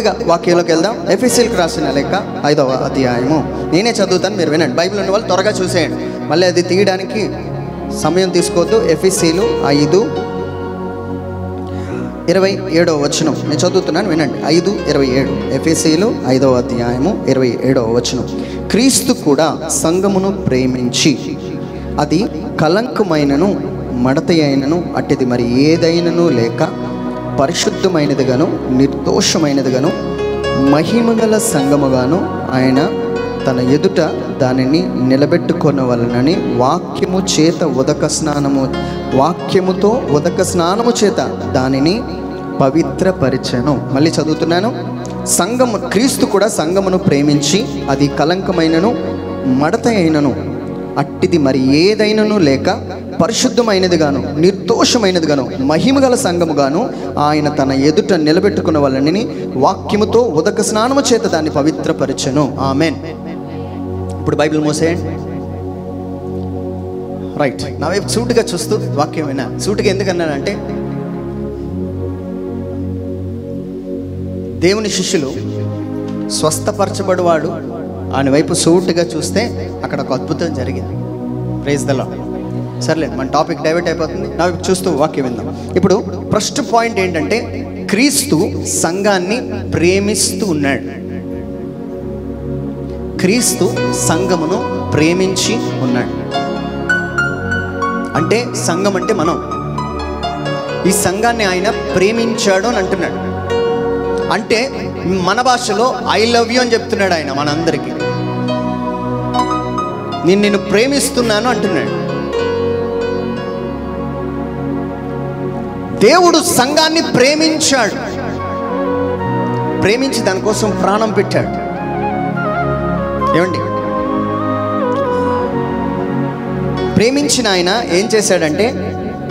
కొద్దిగా వాక్యంలోకి వెళ్దాం. ఎఫెసీయులకు రాసిన లేఖ 5వ అధ్యాయము నేనే చదువుతాను, మీరు వినండి. బైబిల్ ఉన్న వాళ్ళు త్వరగా చూసేయండి, మళ్ళీ అది తీయడానికి సమయం తీసుకోవద్దు. ఎఫెసీయులు 5:27 వచనం నేను చదువుతున్నాను, వినండి. 5:27 ఎఫెసీయులు 5వ అధ్యాయము 27వ వచనం. క్రీస్తు కూడా సంఘమును ప్రేమించి అది కలంకమైనను మడత అయినను అట్టిది మరి ఏదైనను లేక పరిశుద్ధమైనదిగాను నిర్దోషమైనదిగాను మహిమగల సంఘముగాను ఆయన తన ఎదుట దానిని నిలబెట్టుకొనవలనని వాక్యముతో ఉదక స్నానము చేత దానిని పవిత్రపరిచెను. మళ్ళీ చదువుతున్నాను. సంఘము క్రీస్తు కూడా సంఘమును ప్రేమించి అది కలంకమైనను మడత అయినను అట్టిది మరి ఏదైనను లేక పరిశుద్ధమైనదిగాను నిర్దోషమైనదిగాను మహిమగల సంఘముగాను ఆయన తన ఎదుట నిలబెట్టుకున్న వాళ్ళని వాక్యముతో ఉదక స్నానము చేత దాన్ని పవిత్రపరిచెను. ఆమేన్. ఇప్పుడు బైబిల్ మూసేయండి. రైట్, నా వైపు సూటిగా చూస్తూ వాక్యం విన్నా. సూటిగా ఎందుకన్నానంటే, దేవుని శిష్యులు స్వస్థపరచబడివాడు ఆయన వైపు సూటిగా చూస్తే అక్కడ ఒక అద్భుతం జరిగింది. Praise the lord. సర్లేదు, మన టాపిక్ డైవర్ట్ అయిపోతుంది. నా వైపు చూస్తూ వాక్యం విందాం. ఇప్పుడు ఫస్ట్ పాయింట్ ఏంటంటే, క్రీస్తు సంఘాన్ని ప్రేమిస్తూ ఉన్నాడు. క్రీస్తు సంఘమును ప్రేమించి ఉన్నాడు. అంటే సంఘం అంటే మనం. ఈ సంఘాన్ని ఆయన ప్రేమించాడు అని అంటున్నాడు. అంటే మన భాషలో ఐ లవ్ యూ అని చెప్తున్నాడు ఆయన మనందరికీ. నేను నిన్ను ప్రేమిస్తున్నాను అంటున్నాడు. దేవుడు సంఘాన్ని ప్రేమించాడు, ప్రేమించి దానికోసం ప్రాణం పెట్టాడు. ఏమండి, ప్రేమించిన ఆయన ఏం చేశాడంటే,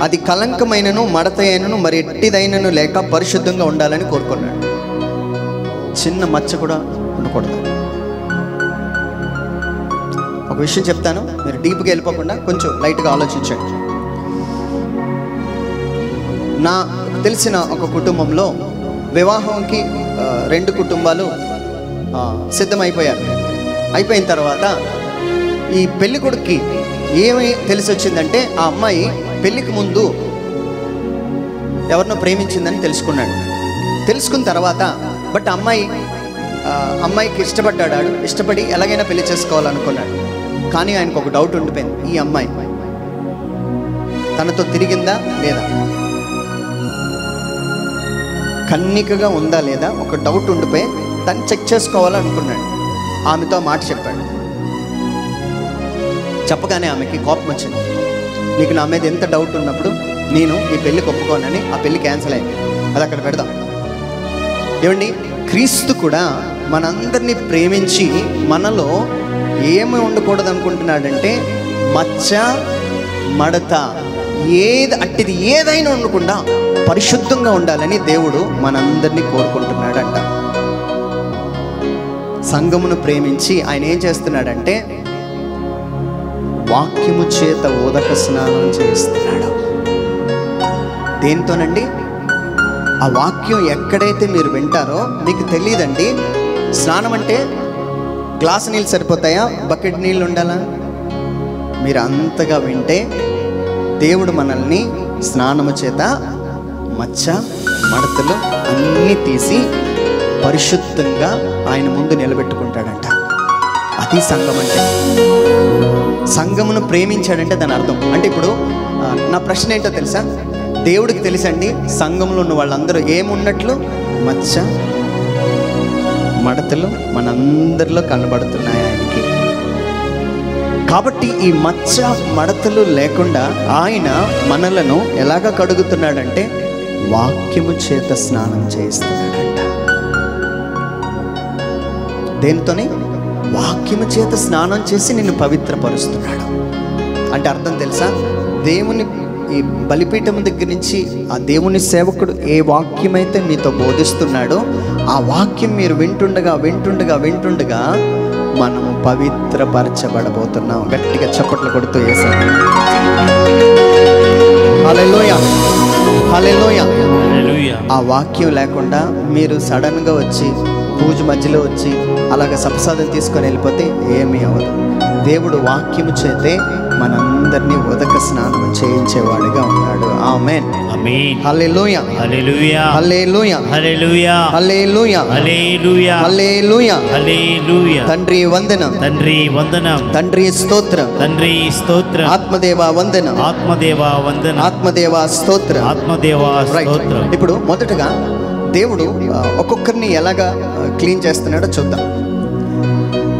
అది కలంకమైనను మడత అయినను మరి ఎట్టిదైనను లేక పరిశుద్ధంగా ఉండాలని కోరుకున్నాడు. చిన్న మచ్చ కూడా ఉండకూడదు. ఒక విషయం చెప్తాను, మీరు డీప్గా వెళ్ళిపోకుండా కొంచెం లైట్గా ఆలోచించండి. నా తెలిసిన ఒక కుటుంబంలో వివాహంకి 2 కుటుంబాలు సిద్ధమైపోయారు. అయిపోయిన తర్వాత ఈ పెళ్లి కొడుక్కి ఏమి తెలిసి వచ్చిందంటే, ఆ అమ్మాయి పెళ్లికి ముందు ఎవరినో ప్రేమించిందని తెలుసుకున్నాడు. తెలుసుకున్న తర్వాత బట్ అమ్మాయికి ఇష్టపడి ఎలాగైనా పెళ్లి చేసుకోవాలనుకున్నాడు. కానీ ఆయనకు ఒక డౌట్ ఉండిపోయింది, ఈ అమ్మాయి తనతో తిరిగిందా లేదా, కన్నికగా ఉందా లేదా, ఒక డౌట్ ఉండిపోయి తను చెక్ చేసుకోవాలనుకున్నాడు. ఆమెతో మాట చెప్పాడు. చెప్పగానే ఆమెకి కోపం వచ్చింది. నీకు నా మీద ఎంత డౌట్ ఉన్నప్పుడు నేను ఈ పెళ్ళికి ఒప్పుకోనని ఆ పెళ్ళి క్యాన్సిల్ అయింది. అది అక్కడ పెడదాం. ఏమండి, క్రీస్తు కూడా మనందరినీ ప్రేమించి మనలో ఏమి ఉండకూడదు అనుకుంటున్నాడంటే, మచ్చ మడత అట్టిది ఏదైనా ఉండకుండా పరిశుద్ధంగా ఉండాలని దేవుడు మనందరినీ కోరుకుంటున్నాడంట. సంఘమును ప్రేమించి ఆయన ఏం చేస్తున్నాడంటే, వాక్యము చేత ఉదక స్నానం చేస్తున్నాడు. దేనితోనండి? ఆ వాక్యం ఎక్కడైతే మీరు వింటారో మీకు తెలియదండి. స్నానం అంటే గ్లాసు నీళ్ళు సరిపోతాయా, బకెట్ నీళ్ళు ఉండాలా? మీరు అంతగా వింటే దేవుడు మనల్ని స్నానము చేత మచ్చ మడతలు అన్నీ తీసి పరిశుద్ధంగా ఆయన ముందు నిలబెట్టుకుంటాడంట. అది సంఘం అంటే. సంఘమును ప్రేమించాడంటే దాని అర్థం అంటే, ఇప్పుడు నా ప్రశ్న ఏంటో తెలుసా? దేవుడికి తెలుసండి సంఘంలో ఉన్న వాళ్ళందరూ ఏమున్నట్లు మచ్చ మడతలు మనందరిలో కనబడుతున్నాయి ఆయనకి. కాబట్టి ఈ మచ్చ మడతలు లేకుండా ఆయన మనలను ఎలాగ కడుగుతున్నాడంటే, వాక్యము చేత స్నానం చేస్తున్నాడంట. దేనితోని? వాక్యము చేత స్నానం చేసి నిన్ను పవిత్రపరుస్తున్నాడు. అంటే అర్థం తెలుసా? దేవుని ఈ బలిపీఠం దగ్గర నుంచి ఆ దేవుని సేవకుడు ఏ వాక్యమైతే మీతో బోధిస్తున్నాడో ఆ వాక్యం మీరు వింటుండగా మనము పవిత్రపరచబడబోతున్నాం. గట్టిగా చప్పట్లు కొడుతూ యేసయ్య హల్లెలూయా హల్లెలూయా హల్లెలూయా. ఆ వాక్యం లేకుండా మీరు సడన్గా వచ్చి పూజ మధ్యలో వచ్చి అలాగ సప్రసాదం తీసుకొని వెళ్ళిపోతే ఏమీ అవ్వదు. దేవుడు వాక్యము చేతే మనందరినీ ఉదక స్నానం చేయించేవాడిగా ఉన్నాడు. ఆమేన్. హల్లెలూయా హల్లెలూయా హల్లెలూయా హల్లెలూయా హల్లెలూయా హల్లెలూయా హల్లెలూయా హల్లెలూయా. తండ్రి వందనం, తండ్రి వందనం, తండ్రి స్తోత్రం, తండ్రి స్తోత్రం, ఆత్మదేవ వందనం, ఆత్మదేవ వందనం, ఆత్మదేవ స్తోత్రం, ఆత్మదేవ స్తోత్రం. ఇప్పుడు మొదటగా దేవుడు ఒక్కొక్కరిని ఎలాగా క్లీన్ చేస్తున్నాడో చూద్దాం.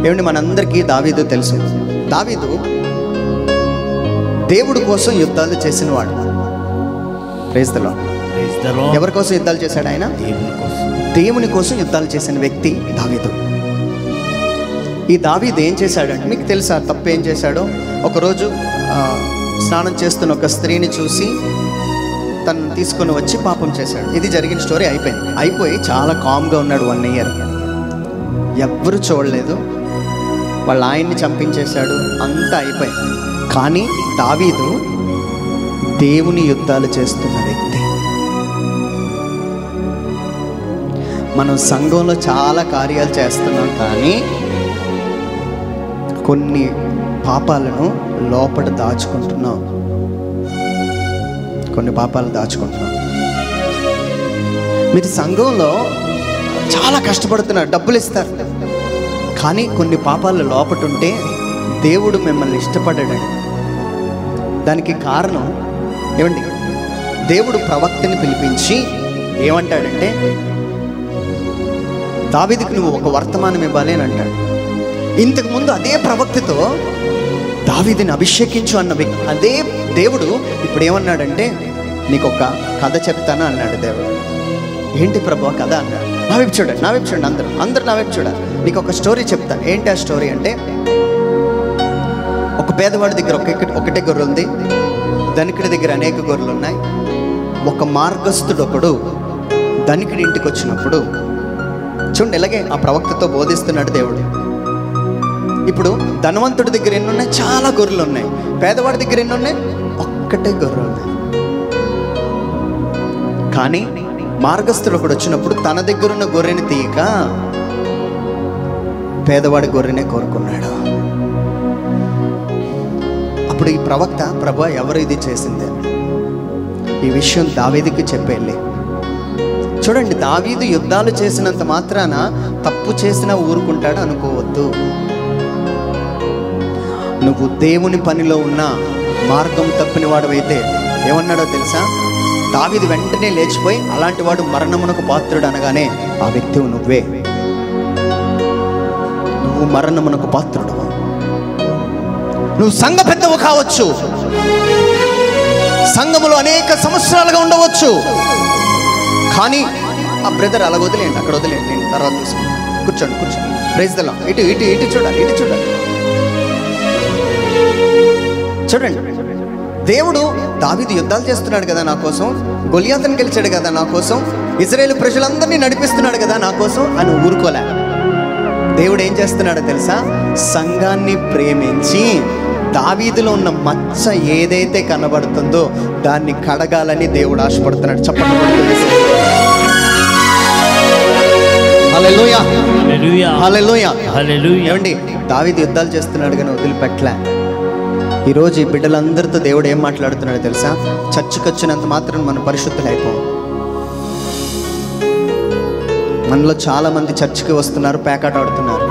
ఏమండి, మనందరికీ దావీదు తెలుసు. దావీదు దేవుడి కోసం యుద్ధాలు చేసిన వాడు. Praise the Lord. ఎవరి కోసం యుద్ధాలు చేశాడు ఆయన? దేవుని కోసం యుద్ధాలు చేసిన వ్యక్తి దావీదు. ఈ దావీదు ఏం చేశాడంటే మీకు తెలుసా తప్పు ఏం చేశాడో? ఒకరోజు స్నానం చేస్తున్న ఒక స్త్రీని చూసి తను తీసుకొని వచ్చి పాపం చేశాడు. ఇది జరిగిన స్టోరీ అయిపోయి చాలా కామ్గా ఉన్నాడు 1 year. ఎవ్వరు చూడలేదు. వాళ్ళ ఆయన్ని చంపించేశాడు. అంతా అయిపోయింది. కానీ దావీదు దేవుని యుద్ధాలు చేస్తున్న వ్యక్తి. మనం సంఘంలో చాలా కార్యాలు చేస్తున్నాం, కానీ కొన్ని పాపాలను లోపల దాచుకుంటున్నాం. కొన్ని పాపాలు దాచుకుంటున్నాం. మీరు సంఘంలో చాలా కష్టపడుతున్నారు, డబ్బులు ఇస్తారు, కానీ కొన్ని పాపాలు లోపట ఉంటే దేవుడు మిమ్మల్ని ఇష్టపడాడు. దానికి కారణం ఏమండి? దేవుడు ప్రవక్తని పిలిపించి ఏమంటాడంటే, దావీదుకు నువ్వు ఒక వర్తమానం ఇవ్వాలి అని అంటాడు. ఇంతకుముందు అదే ప్రవక్తతో దావీదుని అభిషేకించు అన్న వ్యక్తి అదే దేవుడు ఇప్పుడు ఏమన్నాడంటే, నీకు ఒక కథ చెప్తాను అన్నాడు దేవుడు. ఏంటి ప్రభు కథ అన్నాడు. నా వైపు చూడండి, నా వైపు చూడండి, అందరూ నా వైపు చూడాలి. నీకు ఒక స్టోరీ చెప్తాను. ఏంటి ఆ స్టోరీ అంటే, ఒక పేదవాడి దగ్గర ఒకటే గొర్రె ఉంది, ధనికుడి దగ్గర అనేక గొర్రెలు ఉన్నాయి. ఒక మార్గస్థుడు ఒకడు ధనికుడి ఇంటికి వచ్చినప్పుడు చూడండి, ఇలాగే ఆ ప్రవక్తతో బోధిస్తున్నాడు దేవుడు. ఇప్పుడు ధనవంతుడి దగ్గర ఎన్ని ఉన్నాయి? చాలా గొర్రెలు ఉన్నాయి. పేదవాడి దగ్గర ఎన్ని ఉన్నాయి? ఒక్కటే గొర్రె ఉన్నాయి. కానీ మార్గస్థుడు ఒకడు వచ్చినప్పుడు తన దగ్గర ఉన్న గొర్రెని తీయక పేదవాడి గొర్రెనే కోరుకున్నాడు. అప్పుడు ఈ ప్రవక్త, ప్రభు ఎవరు ఇది చేసింది? ఈ విషయం దావీదుకి చెప్పేళ్ళి. చూడండి, దావీదు యుద్ధాలు చేసినంత మాత్రాన తప్పు చేసినా ఊరుకుంటాడు అనుకోవద్దు. నువ్వు దేవుని పనిలో ఉన్న మార్గం తప్పిన వాడవైతే ఏమన్నాడో తెలుసా? దావీదు వెంటనే లేచిపోయి, అలాంటి వాడు మరణమునకు పాత్రుడు అనగానే ఆ వ్యక్తి నువ్వే, నువ్వు మరణమునకు పాత్రుడు. నువ్వు సంఘ పెద్దవు కావచ్చు, సంఘములో అనేక సంవత్సరాలుగా ఉండవచ్చు, కానీ ఆ బ్రదర్ అలా వదిలేయండి, అక్కడ వదిలేయండి, తర్వాత తీసుకుంటాను. కూర్చోండి. Praise the Lord. ఇటు చూడాలి. చూడండి, దేవుడు దావీదు యుద్ధాలు చేస్తున్నాడు కదా నా కోసం, గొలియాతుని గెలిచాడు కదా నా కోసం, ఇశ్రాయేలు ప్రజలందరినీ నడిపిస్తున్నాడు కదా నా కోసం అని ఊరుకోలే. దేవుడు ఏం చేస్తున్నాడో తెలుసా? సంఘాన్ని ప్రేమించి దావీదులో ఉన్న మచ్చ ఏదైతే కనబడుతుందో దాన్ని కడగాలని దేవుడు ఆశపడుతున్నాడు. చెప్పండి. హల్లెలూయా హల్లెలూయా హల్లెలూయా హల్లెలూయా. ఏమండి, దావీదు యుద్ధాలు చేస్తున్నాడు కానీ వదిలిపెట్టలే. ఈరోజు ఈ బిడ్డలందరితో దేవుడు ఏం మాట్లాడుతున్నాడో తెలుసా? చర్చికి వచ్చినంత మాత్రం మనం పరిశుద్ధులు అయిపోం. మనలో చాలా మంది చర్చికి వస్తున్నారు, పేకాట ఆడుతున్నారు.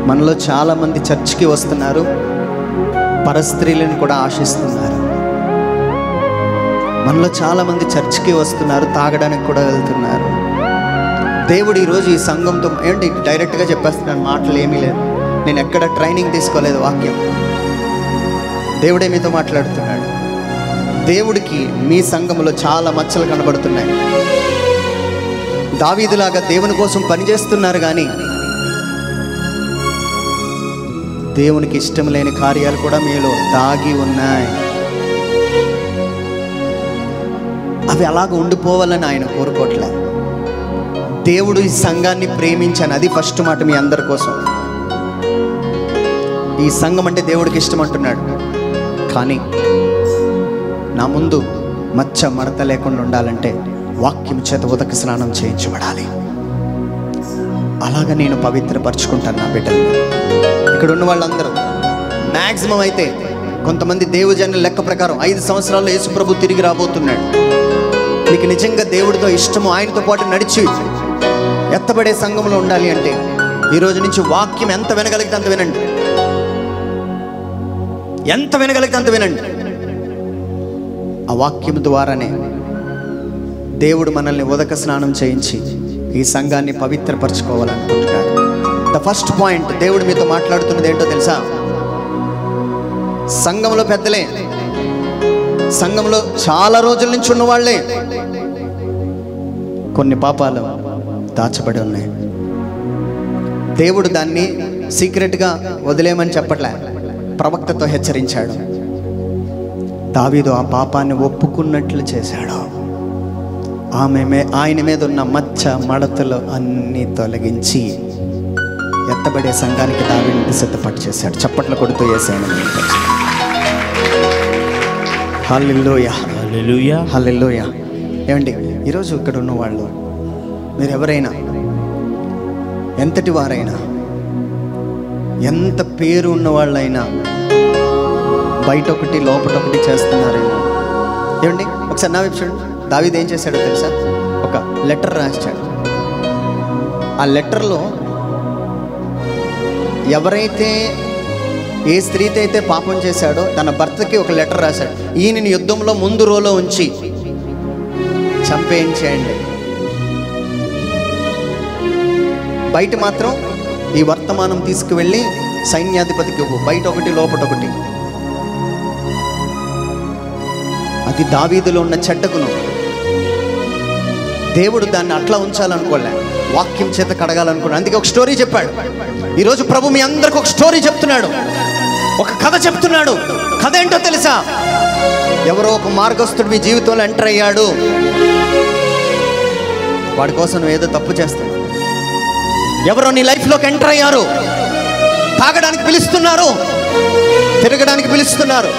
మనలో చాలా మంది చర్చికి వస్తున్నారు, పరస్త్రీలను కూడా ఆశిస్తున్నారు. మనలో చాలా మంది చర్చికి వస్తున్నారు, తాగడానికి కూడా వెళ్తున్నారు. దేవుడు ఈరోజు ఈ సంఘంతో ఏంటి డైరెక్ట్గా చెప్పేస్తున్నాను, మాటలు ఏమీ లేదు, నేను ఎక్కడ ట్రైనింగ్ తీసుకోలేదు, వాక్యం దేవుడే మీతో మాట్లాడుతున్నాడు. దేవుడికి మీ సంఘంలో చాలా మచ్చలు కనబడుతున్నాయి. దావీదులాగా దేవుని కోసం పనిచేస్తున్నారు, కానీ దేవునికి ఇష్టం లేని కార్యాలు కూడా మీలో దాగి ఉన్నాయి. అవి అలాగ ఉండిపోవాలని ఆయన కోరుకోవట్లే. దేవుడు ఈ సంఘాన్ని ప్రేమించాను, అది ఫస్ట్ మాట మీ అందరి కోసం. ఈ సంఘం అంటే దేవుడికి ఇష్టం అంటున్నాడు, కానీ నా ముందు మచ్చ మడత లేకుండా ఉండాలంటే వాక్యం చేత ఉదక స్నానం చేయించబడాలి. అలాగ నేను పవిత్రపరచుకుంటాను నా బిడ్డల్ని. ఇక్కడ ఉన్న వాళ్ళందరూ మ్యాక్సిమం అయితే కొంతమంది దేవుజనుల లెక్క ప్రకారం 5 సంవత్సరాల్లో యేసు ప్రభు తిరిగి రాబోతున్నాడు. మీకు నిజంగా దేవుడితో ఇష్టము, ఆయనతో పాటు నడిచి ఎత్తబడే సంఘంలో ఉండాలి అంటే ఈ రోజు నుంచి వాక్యం ఎంత వినగలిగితే అంత వినండి. ఎంత వినగలిగితే అంత వినండి. ఆ వాక్యం ద్వారానే దేవుడు మనల్ని ఉదక స్నానం చేయించి ఈ సంఘాన్ని పవిత్రపరచుకోవాలనుకుంటున్నాడు. ద ఫస్ట్ పాయింట్, దేవుడు మీతో మాట్లాడుతున్నది ఏంటో తెలుసా? సంఘంలో పెద్దలే, సంఘంలో చాలా రోజుల నుంచి ఉన్నవాళ్లే కొన్ని పాపాలు దాచబడి ఉన్నాయి. దేవుడు దాన్ని సీక్రెట్గా వదిలేయమని చెప్పట్లే, ప్రవక్తతో హెచ్చరించాడు. దావీదు ఆ పాపాన్ని ఒప్పుకున్నట్లు చేశాడు. ఆయన మీద ఉన్న మచ్చ మడతలు అన్నీ తొలగించి ఎత్తబడే సంఘానికి దావీదుని సిద్ధపడి చేశాడు. చప్పట్లు కొడుతూ యేసయ్యను హల్లెలూయా, హల్లెలూయా, హల్లెలూయా. ఏమండి, ఈరోజు ఇక్కడ ఉన్న వాళ్ళు మీరు ఎవరైనా, ఎంతటి వారైనా, ఎంత పేరు ఉన్న వాళ్ళైనా బయట ఒకటి లోపల ఒకటి చేస్తున్నారేమో. ఏమండి, ఒకసారి నా వైపు చూడండి. దావీదు ఏం చేశాడో తెలుసా? ఒక లెటర్ రాశాడు. ఆ లెటర్లో ఎవరైతే ఏ స్త్రీతో అయితే పాపం చేశాడో తన భర్తకి ఒక లెటర్ రాశాడు. ఈయనని యుద్ధంలో ముందు రోలో ఉంచి చంపేయించేయండి, బయట మాత్రం ఈ వర్తమానం తీసుకువెళ్ళి సైన్యాధిపతికి బయట ఒకటి లోపట ఒకటి. అది దావీదులో ఉన్న చెడ్డగుణం. దేవుడు దాన్ని అట్లా ఉంచాలనుకోలే, వాక్యం చేత కడగాలనుకున్నాడు. అందుకే ఒక స్టోరీ చెప్పాడు. ఈరోజు ప్రభు మీ అందరికి ఒక స్టోరీ చెప్తున్నాడు, ఒక కథ చెప్తున్నాడు. కథ ఏంటో తెలుసా? ఎవరో ఒక మార్గస్థుడు మీ జీవితంలో ఎంటర్ అయ్యాడు. వాడి కోసం నువ్వు ఏదో తప్పు చేస్తావు. ఎవరో నీ లైఫ్లోకి ఎంటర్ అయ్యారు. తాగడానికి పిలుస్తున్నారు, తిరగడానికి పిలుస్తున్నారు,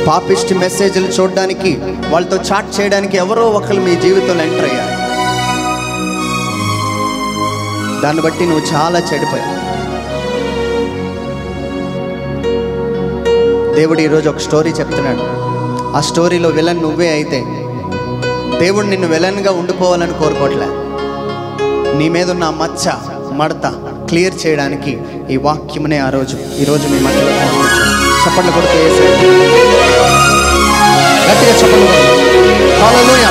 పాపిస్ట్ మెసేజ్లు చూడడానికి, వాళ్ళతో చాట్ చేయడానికి ఎవరో ఒకరు మీ జీవితంలో ఎంటర్ అయ్యారు. దాన్ని బట్టి నువ్వు చాలా చెడిపోయావు. దేవుడు ఈరోజు ఒక స్టోరీ చెప్తున్నాడు. ఆ స్టోరీలో విలన్ నువ్వే అయితే దేవుడు నిన్ను విలన్గా ఉండిపోవాలని కోరుకోవట్లే. నీ మీద ఉన్న ఆ మచ్చ మడత క్లియర్ చేయడానికి ఈ వాక్యమునే ఈరోజు మీ మధ్యలో చప్పట్లు కొడుతూ గట్టిగా చప్పట్లు కొడుతూ హల్లెలూయా.